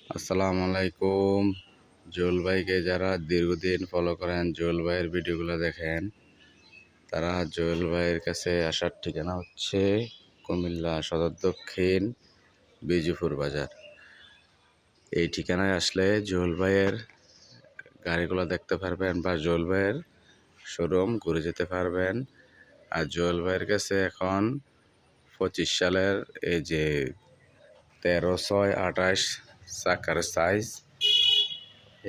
আসসালামু আলাইকুম। জুয়েল ভাইকে যারা দীর্ঘদিন ফলো করেন, জুয়েল ভাইয়ের ভিডিওগুলো দেখেন, তারা জুয়েল ভাইয়ের কাছে আসার ঠিকানা হচ্ছে কুমিল্লা সদর দক্ষিণ বিজিপুর বাজার। এই ঠিকানায় আসলে জুয়েল ভাইয়ের গাড়িগুলো দেখতে পারবেন বা জুয়েল ভাইয়ের শোরুম ঘুরে যেতে পারবেন। আর জুয়েল ভাইয়ের কাছে এখন 25 সালের এই যে 13/6/28 চাকার সাইজ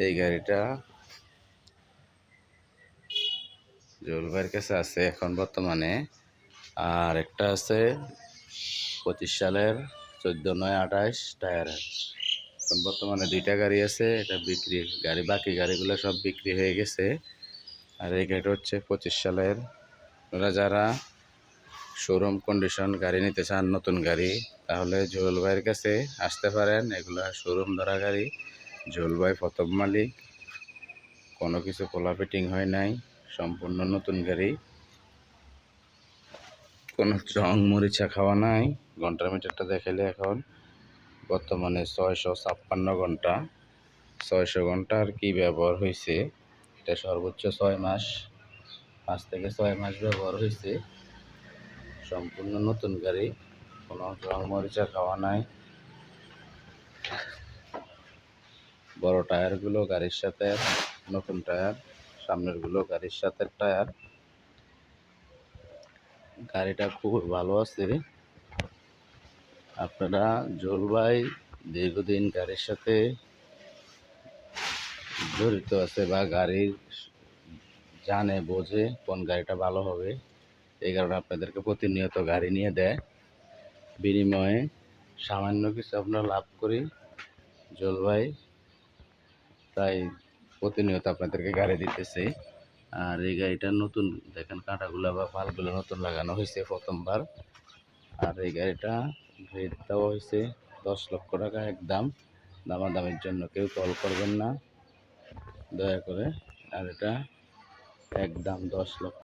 এই গাড়িটা জুয়েল ভাইয়ের কাছে আছে এখন বর্তমানে। আর একটা আছে 25 সালের 14/9/28 টায়ারের। এখন বর্তমানে দুইটা গাড়ি আছে, এটা বিক্রি গাড়ি, বাকি গাড়িগুলো সব বিক্রি হয়ে গেছে। আর এই গাড়িটা হচ্ছে 25 সালের। ওরা যারা শোরুম কন্ডিশন গাড়ি নিতে চান, নতুন গাড়ি, তাহলে জুয়েল ভাইয়ের কাছে আসতে পারেন। এগুলা শোরুম ধরা গাড়ি, জুয়েল ভাই প্রথম মালিক, কোনো কিছু খোলা ফিটিং হয় নাই, সম্পূর্ণ নতুন গাড়ি, কোনো রং মরিচা খাওয়া নাই। ঘন্টার মিটারটা দেখাইলে এখন বর্তমানে 656 ঘন্টা, 600 ঘন্টার কি ব্যবহার হয়েছে। এটা সর্বোচ্চ 6 মাস, 5 থেকে 6 মাস ব্যবহার হয়েছে। সম্পূর্ণ নতুন গাড়ি, কোনো রং মরিচা খাওয়া নাই। বড় টায়ারগুলো গাড়ির সাথে নতুন টায়ার, সামনেরগুলো গাড়ির সাথে টায়ার। গাড়িটা খুব ভালো আছে। আপনারা জুয়েল ভাই দীর্ঘদিন গাড়ির সাথে জড়িত আছে বা গাড়ির জানে, বোঝে কোন গাড়িটা ভালো হবে, এই কারণে আপনাদেরকে প্রতিনিয়ত গাড়ি নিয়ে দেয়। বিনিময়ে সামান্য কিছু আমরা লাভ করি জুয়েল ভাই, তাই প্রতিনিয়ত আপনাদেরকে গাড়ি দিতেছে। আর এই গাড়িটা নতুন দেখেন, কাঁটাগুলো বা পালগুলো নতুন লাগানো হয়েছে প্রথমবার। আর এই গাড়িটা রেট দেওয়া হয়েছে 10 লক্ষ টাকা একদম। দামাদামির জন্য কেউ কল করবেন না দয়া করে। আর এটা একদম 10 লক্ষ।